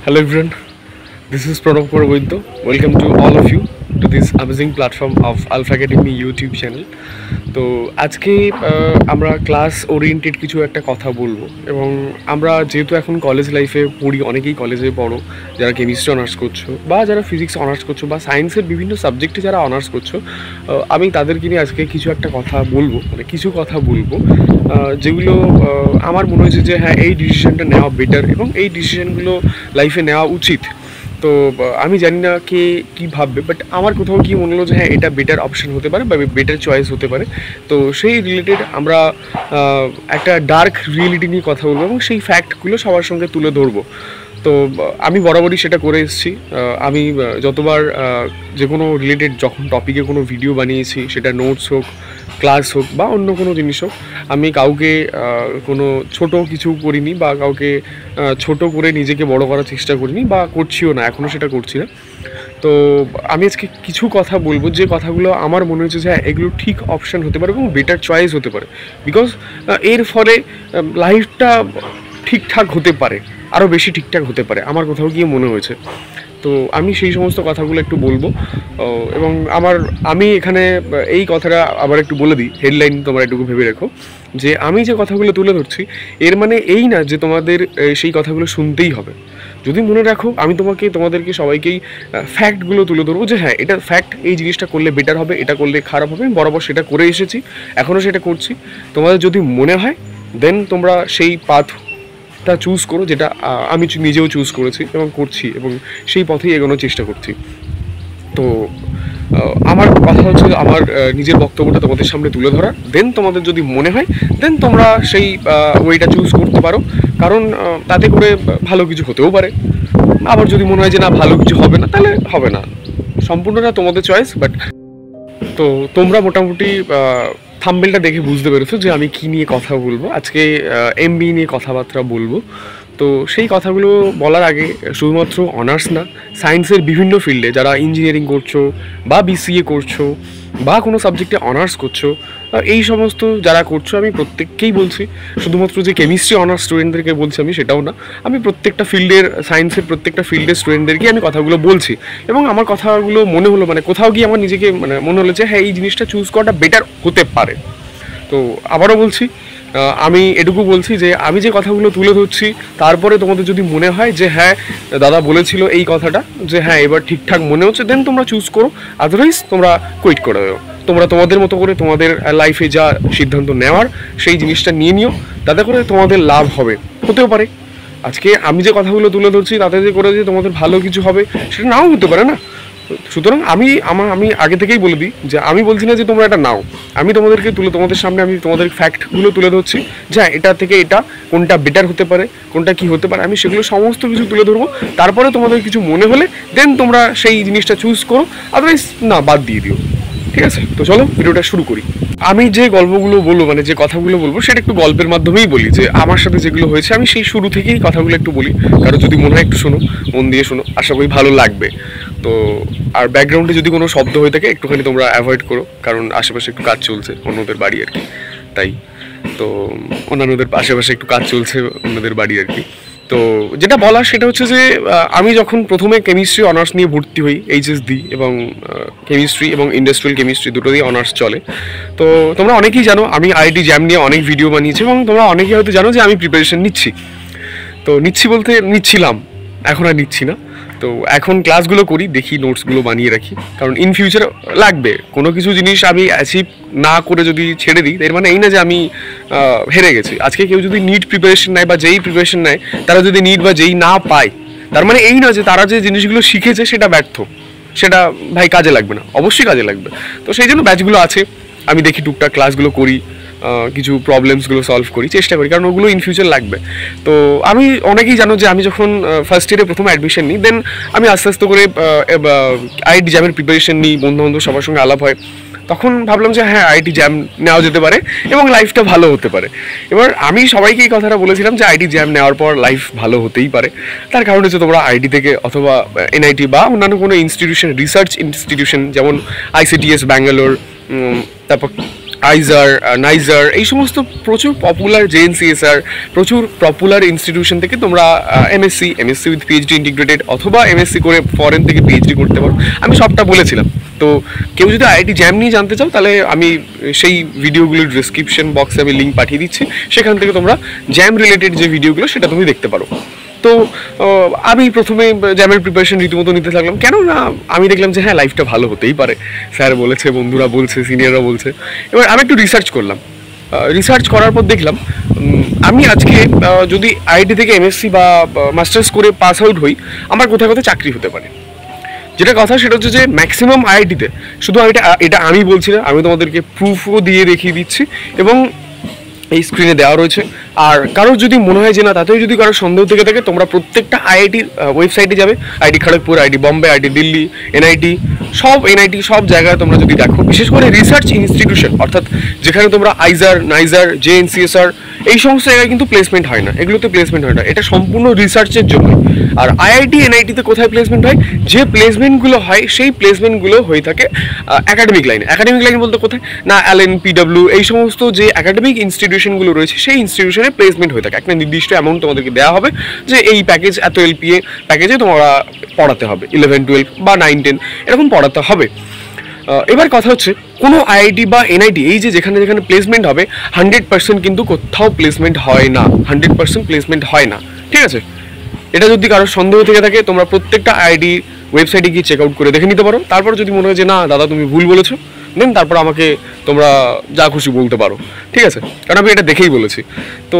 Hello everyone, this is Pranav Kumar Gointo. Welcome to all of you to this amazing platform of Alpha Academy YouTube channel. তো আজকে আমরা class oriented কিছু একটা কথা বলবো এবং আমরা যেহেতু এখন কলেজ লাইফে পড়ি, অনেকেই কলেজে পড়ো, যারা কেমিস্ট্রি অনার্স করছো বা যারা ফিজিক্স অনার্স করছো বা সায়েন্সের বিভিন্ন সাবজেক্টে যারা অনার্স করছো, আমি তাদেরকে নিয়ে আজকে কিছু একটা কথা বলবো, মানে কিছু কথা বলবো যেগুলো আমার মনে হয়েছে যে হ্যাঁ, এই ডিসিশনটা নেওয়া বেটার এবং এই ডিসিশনগুলো লাইফে নেওয়া উচিত। তো আমি জানি না কে কী ভাববে, বাট আমার কোথাও কি মনে হলো যে হ্যাঁ, এটা বেটার অপশন হতে পারে বা বেটার চয়েস হতে পারে। তো সেই রিলেটেড আমরা একটা ডার্ক রিয়েলিটি নিয়ে কথা বলবো এবং সেই ফ্যাক্টগুলো সবার সঙ্গে তুলে ধরবো। তো আমি বরাবরই সেটা করে এসেছি। আমি যতবার যে কোনো রিলেটেড যখন টপিকে কোনো ভিডিও বানিয়েছি, সেটা নোটস হোক, ক্লাস হোক বা অন্য কোনো জিনিস হোক, আমি কাউকে কোনো ছোট কিছু করিনি বা কাউকে ছোট করে নিজেকে বড় করার চেষ্টা করিনি বা করছিও না, এখনও সেটা করছি না। তো আমি আজকে কিছু কথা বলবো যে কথাগুলো আমার মনে হচ্ছে যে হ্যাঁ, এগুলো ঠিক অপশান হতে পারে এবং বেটার চয়েস হতে পারে, বিকজ এর ফলে লাইফটা ঠিকঠাক হতে পারে, আরও বেশি ঠিকঠাক হতে পারে, আমার কোথাও গিয়ে মনে হয়েছে। তো আমি সেই সমস্ত কথাগুলো একটু বলবো এবং আমি এখানে এই কথাটা আবার একটু বলে দিই, হেডলাইন তোমরা একটু ভেবে রেখো যে আমি যে কথাগুলো তুলে ধরছি এর মানে এই না যে তোমাদের সেই কথাগুলো শুনতেই হবে। যদি মনে রাখো, আমি তোমাদেরকে সবাইকেই ফ্যাক্টগুলো তুলে ধরবো যে হ্যাঁ, এটা ফ্যাক্ট, এই জিনিসটা করলে বেটার হবে, এটা করলে খারাপ হবে। আমি বরাবর সেটা করে এসেছি, এখনও সেটা করছি। তোমাদের যদি মনে হয় দেন তোমরা সেই পাথটা চুজ করো, যেটা আমি নিজেও চুজ করেছি এবং করছি এবং সেই পথেই এগোনোর চেষ্টা করছি। তো আমার কথা হচ্ছে আমার নিজের বক্তব্যটা তোমাদের সামনে তুলে ধরা, দেন তোমাদের যদি মনে হয় দেন তোমরা সেই ওইটা চুজ করতে পারো, কারণ তাতে করে ভালো কিছু হতেও পারে। আবার যদি মনে হয় যে না, ভালো কিছু হবে না, তাহলে হবে না, সম্পূর্ণটা তোমাদের চয়েস। বাট তো তোমরা মোটামুটি থাম্বনেলটা দেখে বুঝতে পেরেছো যে আমি কী নিয়ে কথা বলবো। আজকে এমবি নিয়ে কথাবার্তা বলবো। তো সেই কথাগুলো বলার আগে শুধুমাত্র অনার্স না, সায়েন্সের বিভিন্ন ফিল্ডে যারা ইঞ্জিনিয়ারিং করছো বা বিসিএ করছো বা কোনো সাবজেক্টে অনার্স করছো, এই সমস্ত যারা করছো আমি প্রত্যেককেই বলছি, শুধুমাত্র যে কেমিস্ট্রি অনার্স স্টুডেন্টদেরকে বলছি আমি সেটাও না, আমি প্রত্যেকটা ফিল্ডের, সায়েন্সের প্রত্যেকটা ফিল্ডের স্টুডেন্টদেরকে আমি কথাগুলো বলছি এবং আমার কথাগুলো মনে হলো, মানে কোথাও গিয়ে আমার নিজেকে মনে হলো যে হ্যাঁ, এই জিনিসটা চুজ করাটা বেটার হতে পারে। তো আবারও বলছি, আমি এটুকু বলছি যে আমি যে কথাগুলো তুলে ধরছি, তারপরে তোমাদের যদি মনে হয় যে হ্যাঁ, দাদা বলেছিল এই কথাটা, যে হ্যাঁ এবার ঠিকঠাক মনে হচ্ছে, দেন তোমরা চুজ করো, আদারওয়াইজ তোমরা কুইট করে দাও। তোমরা তোমাদের মতো করে তোমাদের লাইফে যা সিদ্ধান্ত নেওয়ার সেই জিনিসটা নিয়ে নিও, তাতে করে তোমাদের লাভ হবে, হতেও পারে আজকে আমি যে কথাগুলো তুলে ধরছি তাতে যে করে যে তোমাদের ভালো কিছু হবে সেটা নাও হতে পারে না। সুতরাং আমি আগে থেকেই বলে দিই যে আমি বলছি না যে তোমরা এটা নাও, আমি তোমাদেরকে তোমাদের সামনে আমি তোমাদের ফ্যাক্টগুলো তুলে ধরছি যে হ্যাঁ, এটা থেকে এটা কোনটা বেটার হতে পারে, কোনটা কি হতে পারে, আমি সেগুলো সমস্ত কিছু তুলে ধরবো। তারপরে তোমাদের কিছু মনে হলে দেন তোমরা সেই জিনিসটা চুজ করো, আদারওয়াইজ না, বাদ দিয়ে দিও। ঠিক আছে, তো চলো ভিডিওটা শুরু করি। আমি যে গল্পগুলো বলবো, মানে যে কথাগুলো বলবো, সেটা একটু গল্পের মাধ্যমেই বলি, যে আমার সাথে যেগুলো হয়েছে আমি সেই শুরু থেকেই কথাগুলো একটু বলি। কারো যদি মনে হয় একটু শোনো, মন দিয়ে শোনো, আশা করি ভালো লাগবে। তো আর ব্যাকগ্রাউন্ডে যদি কোনো শব্দ হয়ে থাকে একটুখানি তোমরা অ্যাভয়েড করো, কারণ আশেপাশে একটু কাজ চলছে, অন্যদের বাড়ি আর কি, তাই। তো অন্যান্যদের আশেপাশে একটু কাজ চলছে, অন্যদের বাড়ি আর কি। তো যেটা বলার সেটা হচ্ছে যে আমি যখন প্রথমে কেমিস্ট্রি অনার্স নিয়ে ভর্তি হই, এইচএস দিই, এবং কেমিস্ট্রি এবং ইন্ডাস্ট্রিয়াল কেমিস্ট্রি দুটো দিয়ে অনার্স চলে। তো তোমরা অনেকেই জানো আমি আইআইটি জ্যাম নিয়ে অনেক ভিডিও বানিয়েছি এবং তোমরা অনেকেই হয়তো জানো যে আমি প্রিপারেশন নিচ্ছি। তো নিচ্ছি বলতে নিচ্ছিলাম, এখন আর নিচ্ছি না। তো এখন ক্লাসগুলো করি, দেখি নোটসগুলো বানিয়ে রাখি, কারণ ইন ফিউচার লাগবে। কোনো কিছু জিনিস আমি অ্যাচিভ না করে যদি ছেড়ে দিই, এর মানে এই না যে আমি হেরে গেছি। আজকে কেউ যদি নিট প্রিপারেশন নেয় বা যেই প্রিপারেশন নেয়, তারা যদি নিট বা যেই না পায়, তার মানে এই না যে তারা যে জিনিসগুলো শিখেছে সেটা ব্যর্থ, সেটা ভাই কাজে লাগবে না, অবশ্যই কাজে লাগবে। তো সেই জন্য ব্যাচগুলো আছে, আমি দেখি টুকটাক ক্লাসগুলো করি, কিছু প্রবলেমসগুলো সলভ করি, চেষ্টা করি, কারণ ওগুলো ইন ফিউচার লাগবে। তো আমি অনেকেই জানো যে আমি যখন ফার্স্ট ইয়ারে প্রথমে অ্যাডমিশন নিই, দেন আমি আস্তে আস্তে করে আইআইটি জ্যামের প্রিপারেশন নিই, বন্ধুবান্ধব সবার সঙ্গে আলাপ হয়, তখন ভাবলাম যে হ্যাঁ, আইআইটি জ্যাম নেওয়া যেতে পারে এবং লাইফটা ভালো হতে পারে। এবার আমি সবাইকে এই কথাটা বলেছিলাম যে আইআইটি জ্যাম নেওয়ার পর লাইফ ভালো হতেই পারে। তার কারণ হচ্ছে তোমরা আইআইটি থেকে অথবা এনআইটি বা অন্যান্য কোনো ইনস্টিটিউশন, রিসার্চ ইনস্টিটিউশন, যেমন আইসিটিএস ব্যাঙ্গালোর, তারপর আইজার, নাইজার, এই সমস্ত প্রচুর পপুলার জেএনসিএসআর, প্রচুর পপুলার ইনস্টিটিউশন থেকে তোমরা এমএসসি উইথ পিএইচডি ইন্টিগ্রেটেড অথবা এমএসসি করে ফরেন থেকে পিএইচডি করতে পারো। আমি সবটা বলেছিলাম। তো কেউ যদি আইআইটি জ্যাম নিয়ে জানতে চাও তাহলে আমি সেই ভিডিওগুলোর ডিসক্রিপশন বক্সে আমি লিঙ্ক পাঠিয়ে দিচ্ছি, সেখান থেকে তোমরা জ্যাম রিলেটেড যে ভিডিওগুলো সেটা তুমি দেখতে পারো। তো আমি প্রথমে জ্যামের প্রিপারেশন রীতিমতো নিতে থাকলাম, কেন না আমি দেখলাম যে হ্যাঁ লাইফটা ভালো হতেই পারে, স্যার বলেছে, বন্ধুরা বলছে, সিনিয়ররা বলছে। এবার আমি একটু রিসার্চ করলাম। রিসার্চ করার পর দেখলাম আমি আজকে যদি আইআইটি থেকে এমএসসি বা মাস্টার্স করে পাস আউট হই, আমার কোথায় কোথায় চাকরি হতে পারে। যেটা কথা সেটা হচ্ছে যে ম্যাক্সিমাম আইআইটিতে, শুধু এটা আমি বলছি না, আমি তোমাদেরকে প্রুফও দিয়ে দেখিয়ে দিচ্ছি এবং এই স্ক্রিনে দেওয়া রয়েছে। আর কারোর যদি মনে হয় যে না, তাতেও যদি কারোর সন্দেহ থেকে থাকে, তোমরা প্রত্যেকটা আইআইটির ওয়েবসাইটে যাবে, IIT Kharagpur, IIT Bombay, IIT Delhi, NIT সব জায়গায় তোমরা যদি দেখো, বিশেষ করে রিসার্চ ইনস্টিটিউশন, অর্থাৎ যেখানে তোমরা আইজার, নাইজার, জেএনসিএসআর এই সমস্ত জায়গায় কিন্তু প্লেসমেন্ট হয় না, এগুলোতে প্লেসমেন্ট হয় না, এটা সম্পূর্ণ রিসার্চের জন্য। আর আইআইটি এনআইটিতে কোথায় প্লেসমেন্ট হয়, যে প্লেসমেন্টগুলো হয় সেই প্লেসমেন্টগুলো হয়ে থাকে একাডেমিক লাইনে। একাডেমিক লাইন বলতে কোথায় না, এলএন, পিডব্লিউ এই সমস্ত যে একাডেমিক ইনস্টিটিউশনগুলো রয়েছে সেই ইনস্টিটিউশনে প্লেসমেন্ট হয়ে থাকে। একটা নির্দিষ্ট অ্যামাউন্ট তোমাদেরকে দেওয়া হবে যে এই প্যাকেজ, এত এলপিএ প্যাকেজে তোমরা পড়াতে হবে, 11, 12 বা 9, 10 এরকম পড়াতে হবে। এবার কথা হচ্ছে কোনো আইআইটি বা এনআইটি এই যে যেখানে যেখানে প্লেসমেন্ট হবে 100% কিন্তু কোথাও প্লেসমেন্ট হয় না, 100% প্লেসমেন্ট হয় না, ঠিক আছে। এটা যদি কারোর সন্দেহ থেকে থাকে, তোমরা প্রত্যেকটা আইআইটি ওয়েবসাইটে গিয়ে চেক আউট করে দেখে নিতে পারো। তারপর যদি মনে হয় যে না দাদা তুমি ভুল বলেছো, দেন তারপর আমাকে তোমরা যা খুশি বলতে পারো, ঠিক আছে, কারণ আমি এটা দেখেই বলেছি। তো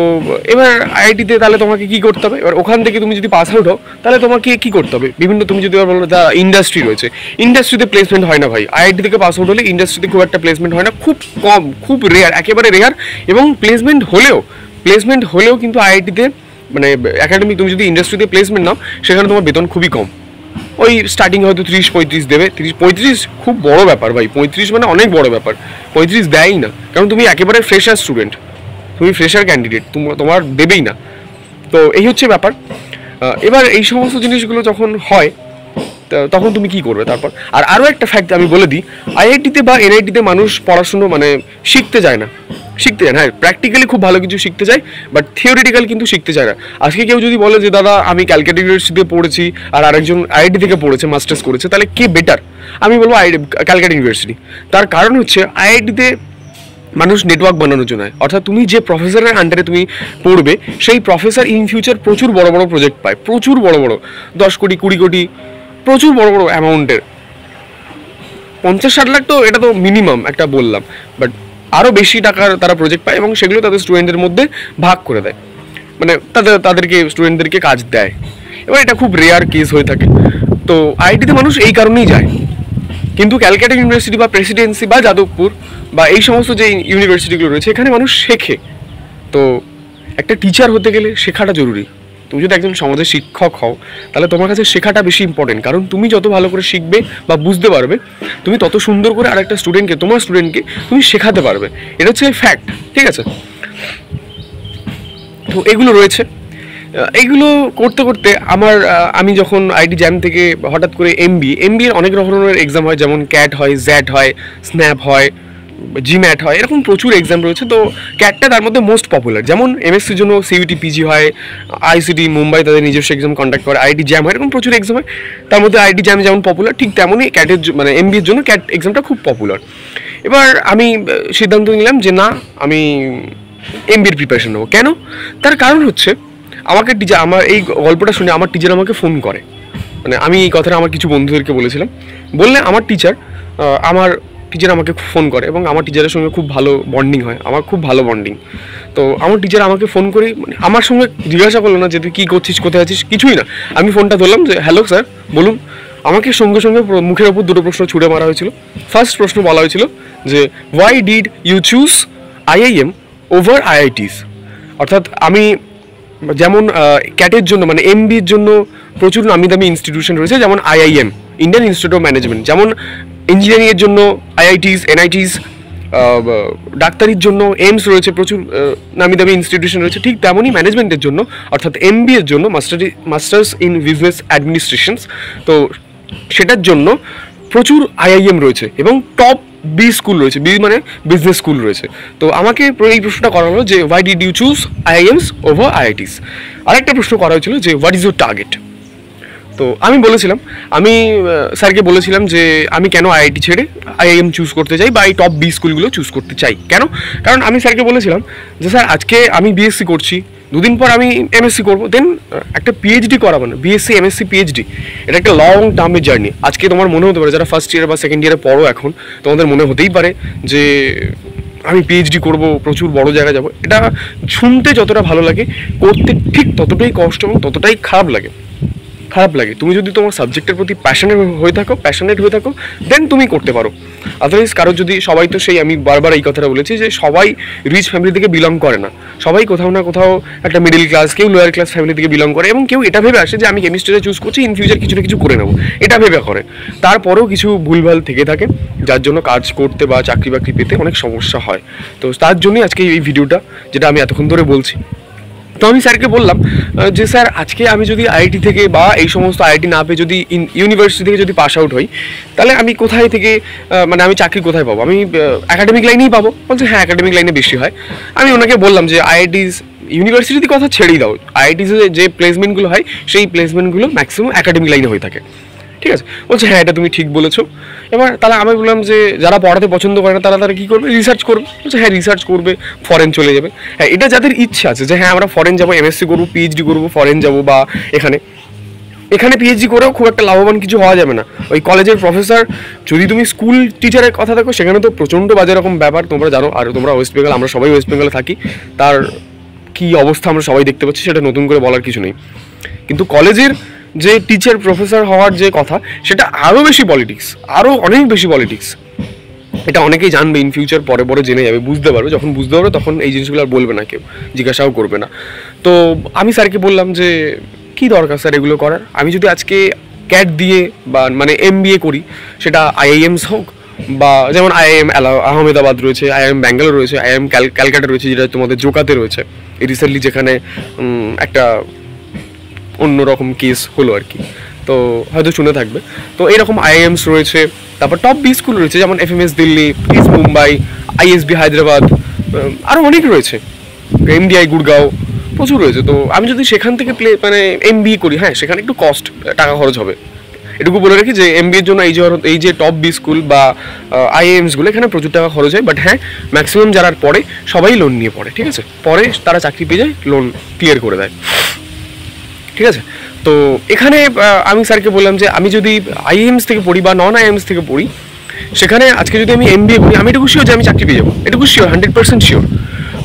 এবার আইআইটিতে তাহলে তোমাকে কী করতে হবে, এবার ওখান থেকে তুমি যদি পাস আউট হও তাহলে তোমাকে কী করতে হবে, বিভিন্ন তুমি যদি বলো যা ইন্ডাস্ট্রি রয়েছে, ইন্ডাস্ট্রিতে প্লেসমেন্ট হয় না ভাই। আইআইটি থেকে পাস আউট হলে ইন্ডাস্ট্রিতে খুব একটা প্লেসমেন্ট হয় না, খুব কম, খুব রেয়ার, একেবারে রেয়ার। এবং প্লেসমেন্ট হলেও কিন্তু আইআইটিতে মানে একাডেমি, তুমি যদি ইন্ডাস্ট্রিতে প্লেসমেন্ট নাও সেখানে তোমার বেতন খুবই কম, ওই স্টার্টিং হয়তো 30-35 দেবে। 30-35 খুব বড় ব্যাপার ভাই, 35 মানে অনেক বড় ব্যাপার। 35 দেয়ই না, কারণ তুমি একেবারে ফ্রেশার স্টুডেন্ট, তুমি ফ্রেশার ক্যান্ডিডেট, তোমার দেবেই না। তো এই হচ্ছে ব্যাপার। এবার এই সমস্ত জিনিসগুলো যখন হয় তখন তুমি কি করবে তারপর। আর আরও একটা ফ্যাক্ট আমি বলে দিই, আইআইটিতে বা এনআইটিতে মানুষ পড়াশুনো মানে শিখতে যায় না, হ্যাঁ প্র্যাকটিক্যালি খুব ভালো কিছু শিখতে চায়, বাট থিওরিটিক্যাল কিন্তু শিখতে চায় না। আজকে কেউ যদি বলে যে দাদা আমি ক্যালকাটা ইউনিভার্সিটিতে পড়েছি আর আরেকজন আইআইটি থেকে পড়েছে, মাস্টার্স করেছে, তাহলে কে বেটার, আমি বলবো ক্যালকাটা ইউনিভার্সিটি। তার কারণ হচ্ছে আইআইটিতে মানুষ নেটওয়ার্ক বানানোর জন্য, অর্থাৎ তুমি যে প্রফেসরের আন্ডারে তুমি পড়বে সেই প্রফেসর ইন ফিউচার প্রচুর বড় বড় প্রজেক্ট পায়, প্রচুর বড় 10 কোটি 20 কোটি, প্রচুর বড় অ্যামাউন্টের, 50-60 লাখ তো এটা তো মিনিমাম একটা বললাম, বাট আরও বেশি টাকার তারা প্রজেক্ট পায় এবং সেগুলো তাদের স্টুডেন্টদের মধ্যে ভাগ করে দেয়, মানে তাদেরকে স্টুডেন্টদেরকে কাজ দেয়। এবার এটা খুব রেয়ার কেস হয়ে থাকে। তো আইআইটিতে মানুষ এই কারণেই যায়, কিন্তু ক্যালকাটা ইউনিভার্সিটি বা প্রেসিডেন্সি বা যাদবপুর বা এই সমস্ত যে ইউনিভার্সিটিগুলো রয়েছে এখানে মানুষ শেখে। তো একটা টিচার হতে গেলে শেখাটা জরুরি। তুমি যদি একজন সমাজের শিক্ষক হও তাহলে তোমার কাছে শেখাটা বেশি ইম্পর্টেন্ট, কারণ তুমি যত ভালো করে শিখবে বা বুঝতে পারবে, তুমি তত সুন্দর করে আরেকটা তোমার স্টুডেন্টকে তুমি শেখাতে পারবে। এটা হচ্ছে ফ্যাক্ট, ঠিক আছে। তো এগুলো রয়েছে, এইগুলো করতে করতে আমি যখন আইআইটি জ্যাম থেকে হঠাৎ করে এমবিএ অনেক রকমের এক্সাম হয়, যেমন ক্যাট হয়, জ্যাট হয়, স্ন্যাপ হয়, জিম্যাট হয়, এরকম প্রচুর এক্সাম রয়েছে। তো ক্যাটটা তার মধ্যে মোস্ট পপুলার। যেমন এমএসসির জন্য সিইউটি পিজি হয়, আইসিটি মুম্বাই তাদের নিজস্ব এক্সাম কন্ডাক্ট করে, আইআইটি জ্যাম হয়, এরকম প্রচুর এক্সাম হয়। তার মধ্যে আইআইটি জ্যাম যেমন পপুলার, ঠিক তেমনই ক্যাটের মানে এমবিএর জন্য ক্যাট এক্সামটা খুব পপুলার। এবার আমি সিদ্ধান্ত নিলাম যে না, আমি এমবিএর প্রিপারেশন নেবো। কেন? তার কারণ হচ্ছে আমার এই গল্পটা শুনে আমার টিচার আমাকে ফোন করে, মানে আমি এই কথাটা আমার কিছু বন্ধুদেরকে বলেছিলাম, বললে আমার টিচার আমাকে ফোন করে এবং আমার টিচারের সঙ্গে খুব ভালো বন্ডিং হয়, আমার খুব ভালো বন্ডিং। তো আমার টিচার আমাকে ফোন করে মানে আমার সঙ্গে জিজ্ঞাসা করলো না যে তুই কী করছিস, কোথায় আছিস, কিছুই না। আমি ফোনটা ধরলাম যে হ্যালো স্যার বলুন। আমাকে সঙ্গে সঙ্গে মুখের ওপর দুটো প্রশ্ন ছুড়ে মারা হয়েছিল। ফার্স্ট প্রশ্ন বলা হয়েছিল যে why did you choose IIM over IITs. অর্থাৎ আমি যেমন ক্যাটের জন্য মানে এমবির জন্য প্রচুর নামি দামি ইনস্টিটিউশন রয়েছে, যেমন IIM, Indian institute of management, যেমন ইঞ্জিনিয়ারিংয়ের জন্য আইআইটিস, এনআইটিস, ডাক্তারির জন্য এইমস রয়েছে, প্রচুর নামি দামি ইনস্টিটিউশন রয়েছে। ঠিক তেমনই ম্যানেজমেন্টের জন্য অর্থাৎ এমবিএর জন্য মাস্টার্স ইন বিজনেস অ্যাডমিনিস্ট্রেশনস, তো সেটার জন্য প্রচুর আইআইএম রয়েছে এবং টপ বি স্কুল রয়েছে, বি মানে বিজনেস স্কুল রয়েছে। তো আমাকে এই প্রশ্নটা করা হলো যে why did you choose IIMs over IITs. আরেকটা প্রশ্ন করা হয়েছিল যে হোয়াট ইজ ইউর টার্গেট। তো আমি বলেছিলাম, আমি স্যারকে বলেছিলাম যে আমি কেন আইআইটি ছেড়ে আইআইএম চুজ করতে চাই বা এই টপ বি স্কুলগুলো চুজ করতে চাই। কেন? কারণ আমি স্যারকে বলেছিলাম যে স্যার আজকে আমি বিএসসি করছি, দুদিন পর আমি এমএসসি করবো, দেন একটা পিএইচডি করা মানে বিএসসি এমএসসি পিএইচডি, এটা একটা লং টার্মের জার্নি। আজকে তোমার মনে হতে পারে যারা ফার্স্ট ইয়ার বা সেকেন্ড ইয়ারে পড়ো এখন, তোমাদের মনে হতেই পারে যে আমি পিএইচডি করবো, প্রচুর বড় জায়গায় যাবো। এটা শুনতে যতটা ভালো লাগে, করতে ঠিক ততটাই কষ্ট এবং ততটাই খারাপ লাগে। তুমি যদি তোমার সাবজেক্টের প্রতি প্যাশনেট হয়ে থাকো দেন তুমি করতে পারো। আদারওয়াইজ কারোর যদি, সবাই তো সেই, আমি বারবার এই কথাটা বলেছি যে সবাই রিচ ফ্যামিলি থেকে বিলং করে না, সবাই কোথাও না কোথাও একটা মিডিল ক্লাস, কেউ লোয়ার ক্লাস ফ্যামিলি থেকে বিলং করে, এবং কেউ এটা ভেবে আসে যে আমি কেমিস্ট্রিটা চুজ করছি, ইন ফিউচার কিছু না কিছু করে নেবো, এটা ভেবে করে। তারপরেও কিছু ভুলভাল থেকে থাকে যার জন্য কাজ করতে বা চাকরি বাকরি পেতে অনেক সমস্যা হয়। তো তার জন্যই আজকে এই ভিডিওটা, যেটা আমি এতক্ষণ ধরে বলছি। তো আমি স্যারকে বললাম যে স্যার আজকে আমি যদি আইআইটি থেকে বা এই সমস্ত আইআইটি না পেয়ে যদি ইউনিভার্সিটি থেকে যদি পাস আউট হই, তাহলে আমি কোথায় থেকে মানে আমি চাকরি কোথায় পাবো? আমি একাডেমিক লাইনেই পাবো। বলছে হ্যাঁ, একাডেমিক লাইনে বেশি হয়। আমি ওনাকে বললাম যে আইআইটিস ইউনিভার্সিটির কথা ছেড়েই দাও, আইআইটিসে যে প্লেসমেন্টগুলো হয় সেই প্লেসমেন্টগুলো ম্যাক্সিমাম একাডেমিক লাইনে হয়ে থাকে। ঠিক আছে? বলছে হ্যাঁ, এটা তুমি ঠিক বলেছো। এবার তাহলে আমি বললাম যে যারা পড়াতে পছন্দ করে না তারা কী করবে? রিসার্চ করবে। বলছে হ্যাঁ, রিসার্চ করবে, ফরেন চলে যাবে। হ্যাঁ, এটা যাদের ইচ্ছা আছে যে হ্যাঁ আমরা ফরেন যাবো, এমএসসি করবো, পিএইচডি করবো, ফরেন যাবো, বা এখানে পিএইচডি করেও খুব একটা লাভবান কিছু হওয়া যাবে না। ওই কলেজের প্রফেসর, যদি তুমি স্কুল টিচারের কথা দেখো, সেখানে তো প্রচণ্ড বাজে রকম ব্যাপার, তোমরা জানো। আর তোমরা ওয়েস্ট বেঙ্গল, আমরা সবাই ওয়েস্ট বেঙ্গলে থাকি, তার কী অবস্থা আমরা সবাই দেখতে পাচ্ছি, সেটা নতুন করে বলার কিছু নেই। কিন্তু কলেজের যে টিচার প্রফেসর হওয়ার যে কথা, সেটা আরও বেশি পলিটিক্স, আরও অনেক বেশি পলিটিক্স। এটা অনেকেই জানবে, ইন ফিউচার পরে জেনে যাবে, বুঝতে পারবে। যখন বুঝতে পারবে তখন এই জিনিসগুলো আর বলবে না, কেউ জিজ্ঞাসাও করবে না। তো আমি স্যারকে বললাম যে কী দরকার স্যার এগুলো করার? আমি যদি আজকে ক্যাট দিয়ে বা মানে এমবিএ করি, সেটা আইআইএমস হোক বা যেমন আইআইএম আহমেদাবাদ রয়েছে, আইআইএম ব্যাঙ্গালোর রয়েছে, আইআইএম ক্যালকাটা রয়েছে, যেটা তোমাদের জোকাতে রয়েছে রিসেন্টলি, যেখানে একটা অন্যরকম কেস হলো আর কি, তো হয়তো শুনে থাকবে। তো এইরকম আইআইএমস রয়েছে, তারপর টপ বি স্কুল রয়েছে, যেমন এফএমএস দিল্লি, ইস মুম্বাই, আইএসবি হায়দ্রাবাদ, আরও অনেক রয়েছে, এমডিআই গুড়গাঁও, প্রচুর রয়েছে। তো আমি যদি সেখান থেকে মানে এমবিএ করি, হ্যাঁ সেখানে একটু টাকা খরচ হবে, এটুকু বলে রাখি যে এমবিএর জন্য এই যে টপ বি স্কুল বা আইএএমসগুলো, এখানে প্রচুর টাকা খরচ হয়। বাট হ্যাঁ, ম্যাক্সিমাম যারা পড়ে সবাই লোন নিয়ে পড়ে। ঠিক আছে? পরে তারা চাকরি পেয়ে যায়, লোন ক্লিয়ার করে দেয়। ঠিক আছে? তো এখানে আমি স্যারকে বললাম যে আমি যদি আইএমস থেকে পড়ি বা নন আইএমস থেকে পড়ি, সেখানে আজকে যদি আমি এমবিএ করি, আমি এটুকু শিওর যে আমি চাকরি পেয়ে যাবো, এটুকু শিওর, 100% শিওর।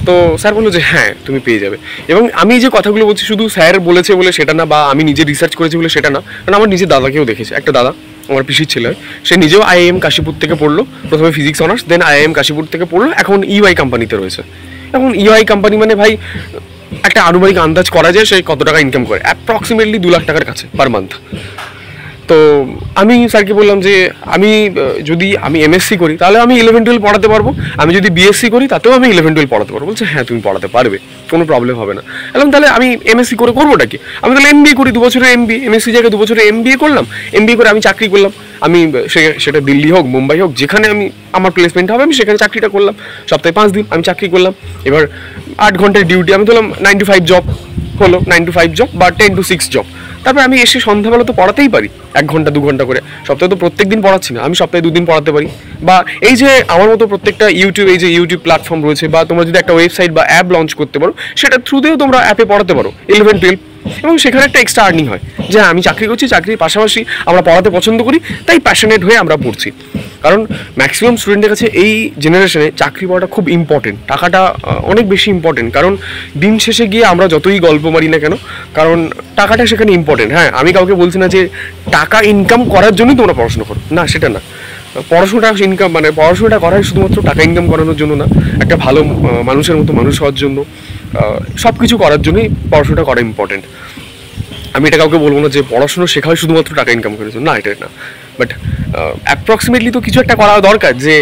তো স্যার বললো যে হ্যাঁ তুমি পেয়ে যাবে। এবং আমি যে কথাগুলো বলছি শুধু স্যার বলেছে বলে সেটা না, বা আমি নিজে রিসার্চ করেছি বলে সেটা না, কারণ আমার নিজের দাদাকেও দেখেছে। একটা দাদা, আমার পিসির ছেলে, সে নিজেও আইআইএম কাশীপুর থেকে পড়লো, প্রথমে ফিজিক্স অনার্স, দেন আইআইএম কাশীপুর থেকে পড়লো, এখন ইউআই কোম্পানিতে রয়েছে। এখন ইউআই কোম্পানি মানে ভাই একটা আনুমানিক আন্দাজ করা যায় সে কত টাকা ইনকাম করে, অ্যাপ্রক্সিমেটলি 2 লাখ টাকার কাছে পার মান্থ। তো আমি স্যারকে বললাম যে যদি আমি এমএসসি করি তাহলে আমি 11-12 পড়াতে পারবো, আমি যদি বিএসসি করি তাতেও আমি 11-12 পড়াতে পারবো। বলছে হ্যাঁ তুমি পড়াতে পারবে, কোনো প্রবলেম হবে না। এবং তাহলে আমি এমএসসি করে করবোটা কি? আমি তাহলে এমবিএ করি, 2 বছরের এমবিএ, এমএসসি জায়গায় 2 বছরের এমবিএ করলাম, এমবিএ করে আমি চাকরি করলাম। আমি সেটা দিল্লি হোক, মুম্বাই হোক, যেখানে আমার প্লেসমেন্ট হবে আমি সেখানে চাকরিটা করলাম। সপ্তাহে 5 দিন আমি চাকরি করলাম। এবার 8 ঘন্টার ডিউটি, আমি ধরলাম 9 to 5 জব হলো, 9 to 5 জব বা 10 to 6 জব। তারপর আমি এসে সন্ধ্যাবেলা তো পড়াতেই পারি, 1 ঘন্টা 2 ঘন্টা করে। সপ্তাহে তো প্রত্যেক দিন পড়াচ্ছি না, আমি সপ্তাহে 2 দিন পড়াতে পারি। বা এই যে আমার মতো প্রত্যেকটা ইউটিউব প্ল্যাটফর্ম রয়েছে, বা তোমরা যদি একটা ওয়েবসাইট বা অ্যাপ লঞ্চ করতে পারো, সেটার থ্রুতেও তোমরা অ্যাপে পড়াতে পারো 11-12, এবং সেখানে একটা এক্সট্রা আর্নিং হয় যে আমি চাকরি করছি, চাকরির পাশাপাশি আমরা পড়াতে পছন্দ করি, তাই প্যাশনেট হয়ে আমরা পড়ছি। কারণ ম্যাক্সিমাম স্টুডেন্টের কাছে এই জেনারেশনে চাকরি পাওয়াটা খুব ইম্পর্টেন্ট, টাকাটা অনেক বেশি ইম্পর্টেন্ট। কারণ দিন শেষে গিয়ে আমরা যতই গল্প মারি না কেন, কারণ টাকাটা সেখানে ইম্পর্টেন্ট। হ্যাঁ, আমি কাউকে বলছি না যে টাকা ইনকাম করার জন্যই তোমরা পড়াশোনা করো, না সেটা না। পড়াশোনাটা করাই শুধুমাত্র টাকা ইনকাম করানোর জন্য না, একটা ভালো মানুষের মতো মানুষ হওয়ার জন্য, সব কিছু করার জন্যই পড়াশোনাটা করা ইম্পর্টেন্ট। আমি এটা কাউকে বলবো না যে পড়াশোনা শেখা হয় শুধুমাত্র টাকা ইনকাম করার জন্য, না এটা না। বাট অ্যাপ্রক্সিমেটলি তো কিছু একটা করা দরকার, যে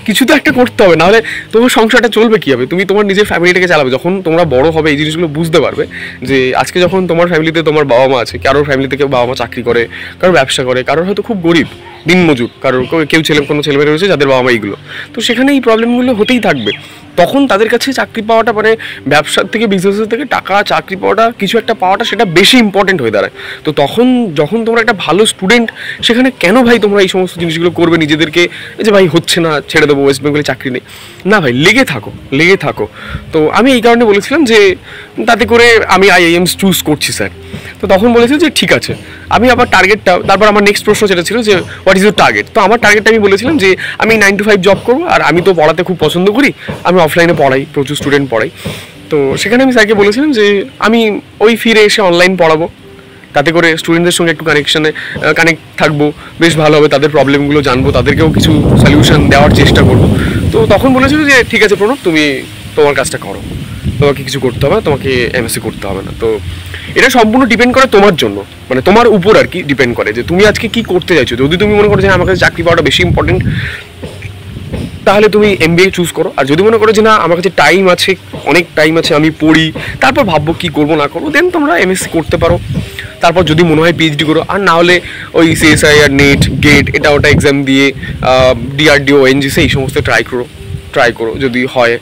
কিছু তো একটা করতে হবে, নাহলে তোমার সংসারটা চলবে কী হবে? তুমি তোমার নিজের ফ্যামিলিটাকে চালাবে। যখন তোমরা বড় হবে এই জিনিসগুলো বুঝতে পারবে যে আজকে যখন তোমার ফ্যামিলিতে তোমার বাবা মা আছে, কারোর ফ্যামিলি থেকে বাবা মা চাকরি করে, কারোর ব্যবসা করে, কারোর হয়তো খুব গরিব, দিনমজুর, কারোর কেউ কোনো ছেলেমেয়ে রয়েছে যাদের বাবা মা এইগুলো, তো সেখানে এই প্রবলেমগুলো হতেই থাকবে। তখন তাদের কাছে চাকরি পাওয়াটা মানে ব্যবসার থেকে বিজনেসের থেকে টাকা চাকরি পাওয়াটা কিছু একটা পাওয়াটা সেটা বেশি ইম্পর্টেন্ট হয়ে দাঁড়ায়। তো তখন যখন তোমরা একটা ভালো স্টুডেন্ট, সেখানে কেন ভাই তোমরা এই সমস্ত জিনিসগুলো করবে নিজেদেরকে, যে ভাই হচ্ছে না ছেড়ে দেবো, ওয়েস্ট বেঙ্গলে চাকরি নেই, না ভাই লেগে থাকো। তো আমি এই কারণে বলেছিলাম যে তাতে করে আমি আইআইএমস চুজ করছি স্যার। তো তখন বলেছিল যে ঠিক আছে। আমি আবার টার্গেটটা, তারপর আমার নেক্সট প্রশ্ন যেটা ছিল যে হোয়াট ইজ ইউর টার্গেট। তো আমার টার্গেটটা আমি বলেছিলাম যে আমি 9 to 5 জব করবো, আর আমি তো পড়াতে খুব পছন্দ করি, আমি অফলাইনে পড়াই, প্রচুর স্টুডেন্ট পড়াই। তো সেখানে আমি স্যারকে বলেছিলাম যে আমি ওই ফিরে এসে অনলাইন পড়াবো, তাতে করে স্টুডেন্টদের সঙ্গে একটু কানেক্ট থাকবো, বেশ ভালো হবে, তাদের প্রবলেমগুলো জানবো, তাদেরকেও কিছু সলিউশন দেওয়ার চেষ্টা করবো। তো তখন বলেছিল যে ঠিক আছে প্রণব, তুমি তোমার কাজটা করো, তোমাকে কিছু করতে হবে না, তোমাকে এমএসসি করতে হবে না। তো এটা সম্পূর্ণ ডিপেন্ড করে তোমার জন্য, মানে তোমার উপর আর কি ডিপেন্ড করে যে তুমি আজকে কি করতে চাইছো। যদি তুমি মনে করো যে আমার কাছে চাকরি পাওয়াটা বেশি ইম্পর্টেন্ট, তাহলে তুমি এমবিএ চুজ করো। আর যদি মনে করো যে না আমার কাছে টাইম আছে, অনেক টাইম আছে, আমি পড়ি, তারপর ভাববো কি করবো না করবো, দেন তোমরা এমএসসি করতে পারো। তারপর যদি মনে হয় পিএইচডি করো, আর না হলে ওই সিএসআই আর নেট গেট এটা ওটা এক্সাম দিয়ে ডিআরডিও এনজিসি এই সমস্ত ট্রাই করো যদি হয়।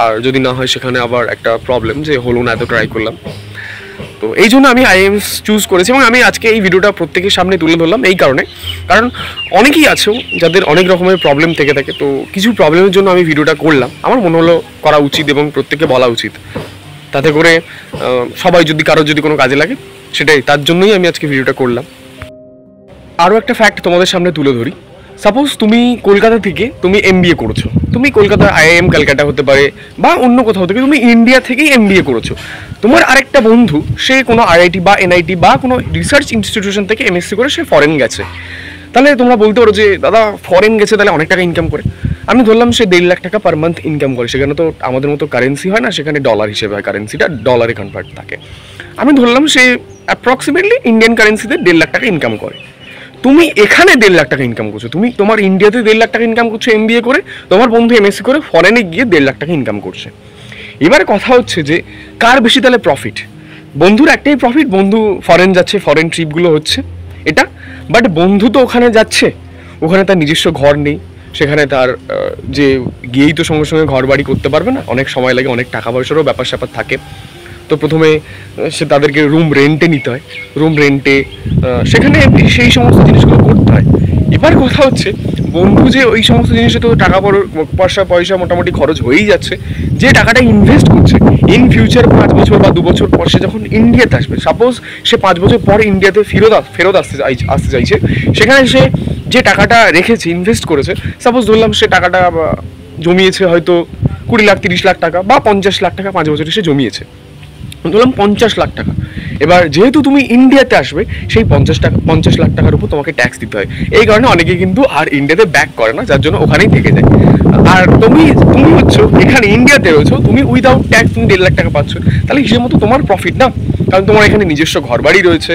আর যদি না হয় সেখানে আবার একটা প্রবলেম যে হলো না, এত ট্রাই করলাম। তো এই জন্য আমি আইএমস চুজ করেছি, এবং আমি আজকে এই ভিডিওটা প্রত্যেকের সামনে তুলে ধরলাম এই কারণে, কারণ অনেকেই আছো যাদের অনেক রকমের প্রবলেম থেকে থাকে। তো কিছু প্রবলেমের জন্য আমি ভিডিওটা করলাম, আমার মনে হলো করা উচিত এবং প্রত্যেককে বলা উচিত, তাতে করে সবাই যদি কারোর যদি কোনো কাজে লাগে সেটাই, তার জন্যই আমি আজকে ভিডিওটা করলাম। আরও একটা ফ্যাক্ট তোমাদের সামনে তুলে ধরি। সাপোজ তুমি কলকাতা থেকে তুমি এমবিএ করেছো, তুমি কলকাতা আইআইএম ক্যালকাটা হতে পারে বা অন্য কোথাও থেকে তুমি ইন্ডিয়া থেকেই এমবিএ করেছো। তোমার আরেকটা বন্ধু সে কোনো আইআইটি বা এনআইটি বা কোনো রিসার্চ ইনস্টিটিউশন থেকে এমএসসি করে সে ফরেন গেছে। তাহলে তোমরা বলতে পারো যে দাদা ফরেন গেছে তাহলে অনেক টাকা ইনকাম করে। আমি ধরলাম সে 1.5 লাখ টাকা পার মান্থ ইনকাম করে, সেখানে তো আমাদের মতো কারেন্সি হয় না, সেখানে ডলার হিসেবে হয়, কারেন্সিটা ডলারে কনভার্ট থাকে। আমি ধরলাম সে অ্যাপ্রক্সিমেটলি ইন্ডিয়ান কারেন্সিতে 1.5 লাখ টাকা ইনকাম করে। তুমি এখানে 1.5 লাখ টাকা ইনকাম করছো, তুমি তোমার ইন্ডিয়াতে 1.5 লাখ টাকা ইনকাম করছো এমবিএ করে, তোমার বন্ধু এমএসসি করে ফরেনে গিয়ে 1.5 লাখ টাকা ইনকাম করছে। এবারে কথা হচ্ছে যে কার বেশি তাহলে প্রফিট? বন্ধুর একটাই প্রফিট, বন্ধু ফরেন যাচ্ছে, ফরেন ট্রিপগুলো হচ্ছে এটা। বাট বন্ধু তো ওখানে যাচ্ছে, ওখানে তার নিজস্ব ঘর নেই, সেখানে তার যে গিয়েই তো সঙ্গে সঙ্গে ঘর বাড়ি করতে পারবে না, অনেক সময় লাগে, অনেক টাকা পয়সারও ব্যাপার স্যাপার থাকে। তো প্রথমে সে তাদেরকে রুম রেন্টে নিতে হয়, রুম রেন্টে সেখানে সেই সমস্ত জিনিসগুলো করতে হয়। এবার কথা হচ্ছে বন্ধু যে ওই সমস্ত জিনিসে তো টাকা পয়সা মোটামুটি খরচ হয়েই যাচ্ছে, যে টাকাটা ইনভেস্ট করছে ইন ফিউচার 5 বছর বা 2 বছর পর সে যখন ইন্ডিয়াতে আসবে, সাপোজ সে 5 বছর পর ইন্ডিয়াতে ফেরত আসতে চাইছে, সেখানে সে যে টাকাটা রেখেছে ইনভেস্ট করেছে, সাপোজ ধরলাম সে টাকাটা জমিয়েছে হয়তো 20 লাখ 30 লাখ টাকা বা 50 লাখ টাকা 5 বছরে সে জমিয়েছে, ধরলাম 50 লাখ টাকা। এবার যেহেতু তুমি ইন্ডিয়াতে আসবে, সেই 50 লাখ টাকার উপর তোমাকে ট্যাক্স দিতে হয়। এই কারণে অনেকে কিন্তু আর ইন্ডিয়াতে ব্যাক করে না, যার জন্য ওখানেই থেকে যায়। আর তুমি হচ্ছে এখানে ইন্ডিয়াতে রয়েছো, তুমি উইদাউট ট্যাক্স তুমি 1.5 লাখ টাকা পাচ্ছ, তাহলে হিসেবে মতো তোমার প্রফিট না, কারণ তোমার এখানে নিজস্ব ঘর বাড়ি রয়েছে।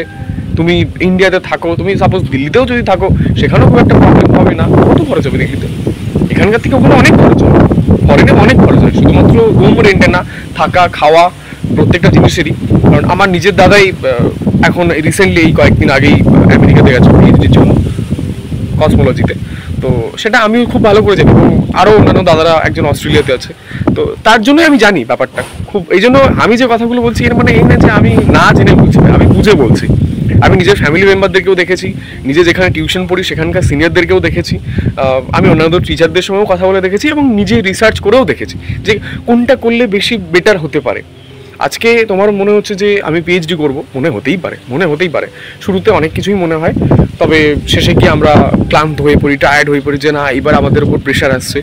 তুমি ইন্ডিয়াতে থাকো, তুমি সাপোজ দিল্লিতেও যদি থাকো, সেখানেও খুব একটা প্রবলেম হবে না। কত খরচ হবে দিল্লিতে? এখানকার থেকে ওখানে অনেক খরচ হয়, ফরেনে অনেক খরচ হয়, শুধুমাত্র রুম রেন্টে না, থাকা খাওয়া প্রত্যেকটা জিনিসেরই। কারণ আমার নিজের দাদাই এখন রিসেন্টলি এই কয়েকদিন আগেই আমেরিকাতে গেছে পিএইচডির জন্য, কসমোলজিতে। তো সেটা আমি খুব ভালো করে জানি, এবং আরও অন্যান্য দাদারা একজন অস্ট্রেলিয়াতে আছে। তো তার জন্যই আমি জানি ব্যাপারটা খুব। এই জন্য আমি যে কথাগুলো বলছি এর মানে এই না যে আমি না জেনে বলছি, আমি বুঝে বলছি। আমি নিজের ফ্যামিলি মেম্বারদেরকেও দেখেছি, নিজে যেখানে টিউশন পড়ি সেখানকার সিনিয়রদেরকেও দেখেছি, আমি অন্যান্য টিচারদের সঙ্গেও কথা বলে দেখেছি, এবং নিজে রিসার্চ করেও দেখেছি যে কোনটা করলে বেশি বেটার হতে পারে। আজকে তোমার মনে হচ্ছে যে আমি পিএইচডি করব, মনে হতেই পারে শুরুতে অনেক কিছুই মনে হয়, তবে শেষে গিয়ে আমরা ক্লান্ত হয়ে পড়ি, টায়ার্ড হয়ে পড়ি, যে না এবার আমাদের উপর প্রেশার আসছে।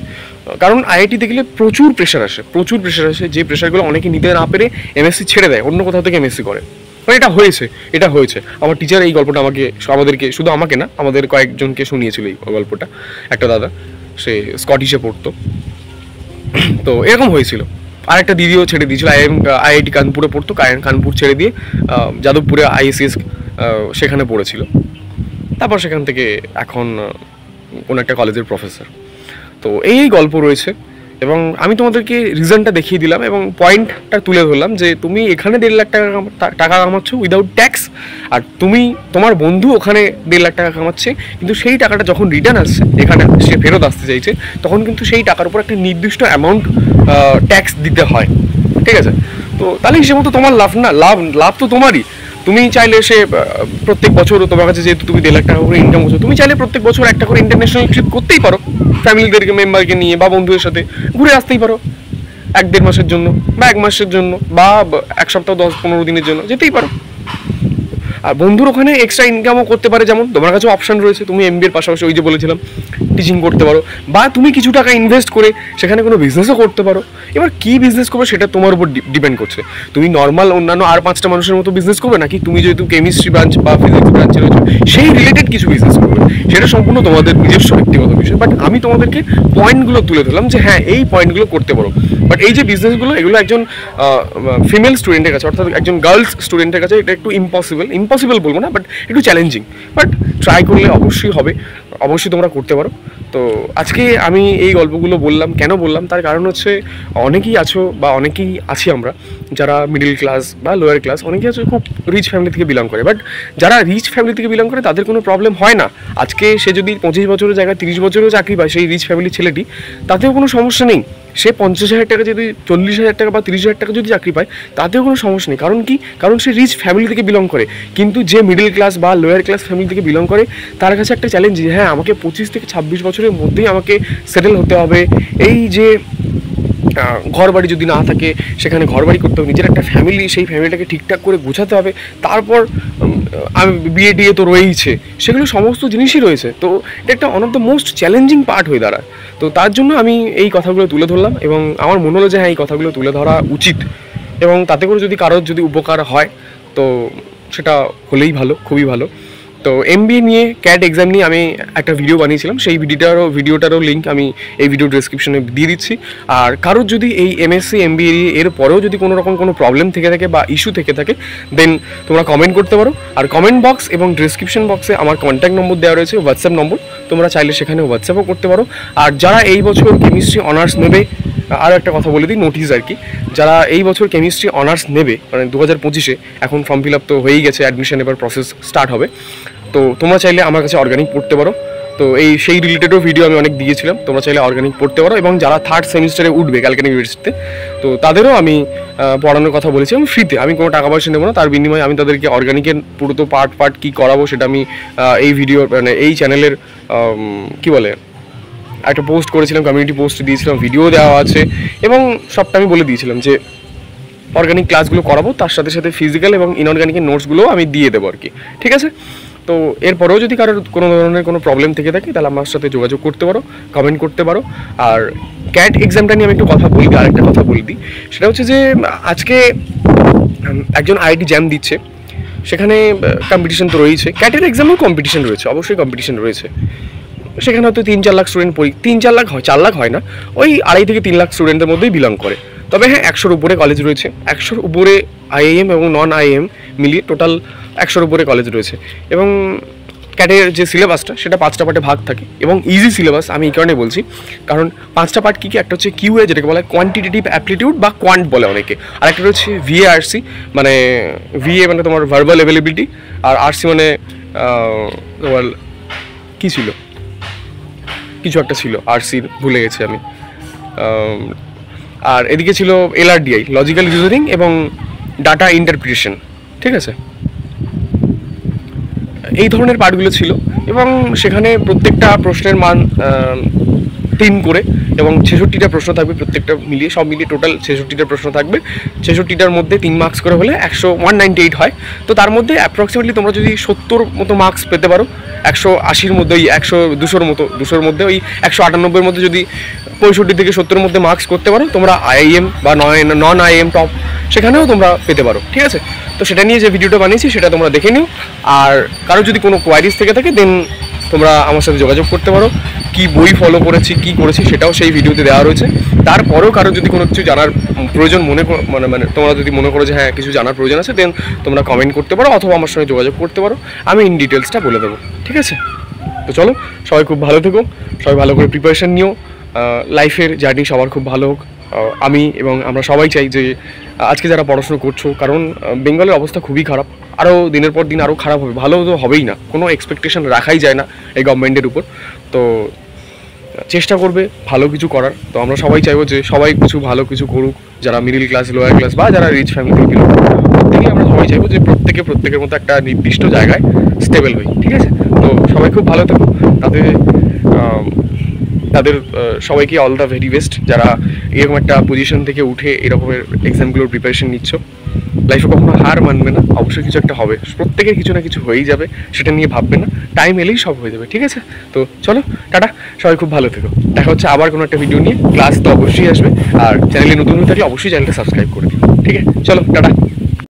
কারণ আইআইটিতে গেলে প্রচুর প্রেশার আসে, যে প্রেশারগুলো অনেকে নিতে না পেরে এমএসসি ছেড়ে দেয়, অন্য কোথাও থেকে এমএসসি করে। মানে এটা হয়েছে। আমার টিচার এই গল্পটা আমাদেরকে শুধু আমাকে না, আমাদের কয়েকজনকে শুনিয়েছিল এই গল্পটা। একটা দাদা, সে স্কটিশে পড়তো, তো এরকম হয়েছিল। আর একটা দিদিও ছেড়ে দিয়েছিল, আইআইটি কানপুরে পড়তো, কানপুর ছেড়ে দিয়ে যাদবপুরে আইএসএস সেখানে পড়েছিল। তারপর সেখান থেকে এখন কোনো একটা কলেজের প্রফেসর। তো এই গল্প রয়েছে, এবং আমি তোমাদেরকে রিজনটা দেখিয়ে দিলাম এবং পয়েন্টটা তুলে ধরলাম যে তুমি এখানে 1.5 লাখ টাকা কামাচ্ছ উইদাউট ট্যাক্স, আর তুমি তোমার বন্ধু ওখানে 1.5 লাখ টাকা কামাচ্ছে, কিন্তু সেই টাকাটা যখন রিটার্ন আসছে এখানে সে ফেরত আসতে চাইছে, তখন কিন্তু সেই টাকার উপর একটা নির্দিষ্ট অ্যামাউন্ট ট্যাক্স দিতে হয়। ঠিক আছে, তো তাহলে হিসেবে মতো তোমার লাভ না, লাভ তো তোমারই। তুমি চাইলে সে প্রত্যেক বছর তোমার কাছে যেহেতু তুমি 1.5 লাখ টাকা করে ইনকাম করছো, তুমি চাইলে প্রত্যেক বছর একটা করে ইন্টারন্যাশনাল ট্রিপ করতেই পারো, ফ্যামিলিদেরকে মেম্বারকে নিয়ে বা বন্ধুদের সাথে ঘুরে আসতেই পারো 1-1.5 মাসের জন্য বা 1 মাসের জন্য বা 1 সপ্তাহ 10-15 দিনের জন্য যেতেই পারো। আর বন্ধুর ওখানে এক্সট্রা ইনকামও করতে পারে, যেমন তোমার কাছে অপশন রয়েছে, তুমি এমবিএর পাশাপাশি ওই যে বলেছিলাম টিচিং করতে পারো, বা তুমি কিছু টাকা ইনভেস্ট করে সেখানে কোনো বিজনেসও করতে পারো। এবার কী বিজনেস করবে সেটা তোমার উপর ডিপেন্ড করছে। তুমি নর্মাল অন্যান্য আর 5টা মানুষের মতো বিজনেস করবে, নাকি তুমি যেহেতু কেমিস্ট্রি ব্রাঞ্চ বা ফিজিক্স ব্রাঞ্চে রয়েছে সেই রিলেটেড কিছু বিজনেস করবে, সেটা সম্পূর্ণ তোমাদের নিজস্ব ব্যক্তিগত বিষয়। বাট আমি তোমাদেরকে পয়েন্টগুলো তুলে ধরলাম যে হ্যাঁ এই পয়েন্টগুলো করতে পারো। বাট এই যে বিজনেসগুলো, এগুলো একজন ফিমেল স্টুডেন্টের কাছে, অর্থাৎ একজন গার্লস স্টুডেন্টের কাছে এটা একটু ইম্পসিবল বলবো না, বাট একটু চ্যালেঞ্জিং, বাট ট্রাই করলে অবশ্যই হবে, অবশ্যই তোমরা করতে পারো। তো আজকে আমি এই গল্পগুলো বললাম, কেন বললাম তার কারণ হচ্ছে অনেকেই আছো বা অনেকেই আছি আমরা যারা মিডল ক্লাস বা লোয়ার ক্লাস, অনেকেই আছে খুব রিচ ফ্যামিলি থেকে বিলং করে। বাট যারা রিচ ফ্যামিলি থেকে বিলং করে তাদের কোনো প্রবলেম হয় না। আজকে সে যদি 25 বছরের জায়গায় 30 বছরেও চাকরি পায়, সেই রিচ ফ্যামিলির ছেলেটি, তাতেও কোনো সমস্যা নেই। সে 50,000 টাকা যদি 40,000 টাকা বা 30,000 টাকা যদি চাকরি পায়, তাতেও কোনো সমস্যা নেই। কারণ কি? কারণ সে রিচ ফ্যামিলি থেকে বিলং করে। কিন্তু যে মিডল ক্লাস বা লোয়ার ক্লাস ফ্যামিলি থেকে বিলং করে, তার কাছে একটা চ্যালেঞ্জ যে হ্যাঁ আমাকে 25 থেকে 26 বছরের মধ্যেই আমাকে সেটেল হতে হবে। এই যে ঘর বাড়ি যদি না থাকে সেখানে ঘর বাড়ি করতে হবে, নিজের একটা ফ্যামিলি, সেই ফ্যামিলিটাকে ঠিকঠাক করে গোছাতে হবে, তারপর আমি বিয়ে টিয়ে তো রয়েইছে, সেগুলো সমস্ত জিনিসই রয়েছে। তো এটা একটা one of the most challenging part হয়ে দাঁড়ায়। তো তার জন্য আমি এই কথাগুলো তুলে ধরলাম এবং আমার মনে হলো যে হ্যাঁ এই কথাগুলো তুলে ধরা উচিত, এবং তাতে করে যদি কারোর যদি উপকার হয় তো সেটা হলেই ভালো, খুবই ভালো। তো এমবিএ নিয়ে ক্যাট এক্সাম নিয়ে আমি একটা ভিডিও বানিয়েছিলাম, সেই ভিডিওটারও লিঙ্ক আমি এই ভিডিও ডেসক্রিপশনে দিয়ে দিচ্ছি। আর কারোর যদি এই এমএসসি এমবিএ এর পরেও যদি কোনো রকম কোনো প্রবলেম থেকে থাকে বা ইস্যু থেকে থাকে, দেন তোমরা কমেন্ট করতে পারো। আর কমেন্ট বক্স এবং ডিসক্রিপশন বক্সে আমার কন্ট্যাক্ট নম্বর দেওয়া রয়েছে, হোয়াটসঅ্যাপ নম্বর, তোমরা চাইলে সেখানে হোয়াটসঅ্যাপও করতে পারো। আর যারা এই বছর কেমিস্ট্রি অনার্স নেবে, আরও একটা কথা বলে দিই, নোটিস আর কি, যারা এই বছর কেমিস্ট্রি অনার্স নেবে, মানে 2025-এ এখন ফর্ম ফিল আপ তো হয়েই গেছে, অ্যাডমিশন এবার প্রসেস স্টার্ট হবে, তো তোমরা চাইলে আমার কাছে অর্গানিক পড়তে পারো। তো সেই রিলেটেডও ভিডিও আমি অনেক দিয়েছিলাম, তোমরা চাইলে অর্গানিক পড়তে পারো। এবং যারা 3rd সেমিস্টারে উঠবে ক্যালকাটা ইউনিভার্সিটিতে, তো তাদেরও আমি পড়ানোর কথা বলেছি, আমি ফ্রিতে, আমি কোনো টাকা পয়সা নেবো না, তার বিনিময়ে আমি তাদেরকে অর্গানিকের পুরো তো পার্ট কী করাবো সেটা আমি এই ভিডিও মানে এই চ্যানেলের কী বলে একটা পোস্ট করেছিলাম, কমিউনিটি পোস্ট দিয়েছিলাম, ভিডিও দেওয়া আছে, এবং সবটা আমি বলে দিয়েছিলাম যে অর্গানিক ক্লাসগুলো করাবো, তার সাথে সাথে ফিজিক্যাল এবং ইনঅর্গানিকের নোটসগুলোও আমি দিয়ে দেবো আর কি। ঠিক আছে, তো এরপরেও যদি কারোর কোনো ধরনের কোনো প্রবলেম থেকে থাকে তাহলে আমার সাথে যোগাযোগ করতে পারো, কমেন্ট করতে পারো। আর ক্যাট এক্সামটা নিয়ে আমি একটু কথা বলি, আরেকটা কথা বলে দিই, সেটা হচ্ছে যে আজকে একজন আইআইটি জ্যাম দিচ্ছে, সেখানে কম্পিটিশন তো রয়েছে, ক্যাটের এক্সামেও কম্পিটিশন রয়েছে, অবশ্যই কম্পিটিশন রয়েছে। সেখানে হয়তো 3-4 লাখ স্টুডেন্ট 3-4 লাখ হয়, 4 লাখ হয় না, ওই 2.5 থেকে 3 লাখ স্টুডেন্টের মধ্যেই বিলং করে। তবে হ্যাঁ 100-র উপরে কলেজ রয়েছে, 100-র উপরে আইআইএম এবং নন আইআইএম মিলিয়ে টোটাল 100-র উপরে কলেজ রয়েছে। এবং ক্যাটের যে সিলেবাসটা সেটা 5টা পার্টে ভাগ থাকে, এবং ইজি সিলেবাস আমি এই কারণে বলছি কারণ 5টা পার্ট কী কী, একটা হচ্ছে কিউএ যেটাকে বলা হয় কোয়ান্টিটেটিভ অ্যাপটিটিউড বা কোয়ান্ট বলে অনেকে, আর একটা হচ্ছে ভিএআরসি, মানে ভিএ মানে তোমার ভার্বাল অ্যাভেলেবিলিটি, আর আরসি মানে তোমার কী ছিল, কিছু একটা ছিল আরসির, ভুলে গেছি আমি। আর এদিকে ছিল এলআরডিআই, লজিক্যাল রিজনিং এবং ডাটা ইন্টারপ্রিটেশন। ঠিক আছে, এই ধরনের পার্টগুলো ছিল, এবং সেখানে প্রত্যেকটা প্রশ্নের মান 3 করে, এবং 66টা প্রশ্ন থাকবে, প্রত্যেকটা মিলিয়ে সব মিলিয়ে টোটাল 66টা প্রশ্ন থাকবে। 66টার মধ্যে 3 মার্কস করে হলে 198 হয়। তো তার মধ্যে অ্যাপ্রক্সিমেটলি তোমরা যদি 70 মতো মার্কস পেতে পারো, 180-র মধ্যে, ওই 200-র মধ্যে, ওই 198-এর মধ্যে যদি 65 থেকে 70-এর মধ্যে মার্কস করতে পারো, তোমরা আইআইএম বা নন আইআইএম টপ সেখানেও তোমরা পেতে পারো। ঠিক আছে, তো সেটা নিয়ে যে ভিডিওটা বানিয়েছি সেটা তোমরা দেখে নিও। আর কারো যদি কোনো কোয়ারিজ থেকে থাকে দেন তোমরা আমার সাথে যোগাযোগ করতে পারো, কি বই ফলো করেছি, কি করেছি সেটাও সেই ভিডিওতে দেওয়া রয়েছে। তারপরেও কারো যদি কোনো কিছু জানার প্রয়োজন মানে তোমরা যদি মনে করো যে হ্যাঁ কিছু জানার প্রয়োজন আছে, দেন তোমরা কমেন্ট করতে পারো অথবা আমার সঙ্গে যোগাযোগ করতে পারো, আমি ইন ডিটেলসটা বলে দেবো। ঠিক আছে, তো চলো সবাই খুব ভালো থেকো, সবাই ভালো করে প্রিপারেশান নিও, লাইফের জার্নি সবার খুব ভালো হোক। আমি এবং আমরা সবাই চাই যে আজকে যারা পড়াশুনো করছো, কারণ বেঙ্গলের অবস্থা খুবই খারাপ, আরও দিনের পর দিন আরও খারাপ হবে, ভালো তো হবেই না, কোনো এক্সপেকটেশন রাখাই যায় না এই গভর্নমেন্টের উপর। তো চেষ্টা করবে ভালো কিছু করার। তো আমরা সবাই চাইবো যে সবাই কিছু ভালো কিছু করুক, যারা মিডিল ক্লাস, লোয়ার ক্লাস বা যারা রিচ ফ্যামিলি থেকে বিলং করে, প্রত্যেকেই আমরা সবাই চাইবো যে প্রত্যেকের মতো একটা নির্দিষ্ট জায়গায় স্টেবল হই, ঠিক আছে? তো সবাই খুব ভালো থাকো, তাদের সবাইকে অল দ্য ভেরি বেস্ট, যারা এরকম একটা পজিশন থেকে উঠে এরকমের এক্সামগুলোর প্রিপারেশন নিচ্ছ। লাইফে কখনো হার মানবে না, অবশ্যই কিছু একটা হবে, প্রত্যেকের কিছু না কিছু হয়েই যাবে, সেটা নিয়ে ভাববে না, টাইম এলেই সব হয়ে যাবে, ঠিক আছে? তো চলো টাটা, সবাই খুব ভালো থেকো, দেখা হচ্ছে আবার কোনো একটা ভিডিও নিয়ে। ক্লাস তো অবশ্যই আসবে, আর চ্যানেলে নতুন হয়ে থাকলে অবশ্যই চ্যানেলটা সাবস্ক্রাইব করে দিও, ঠিক আছে? চলো টাটা।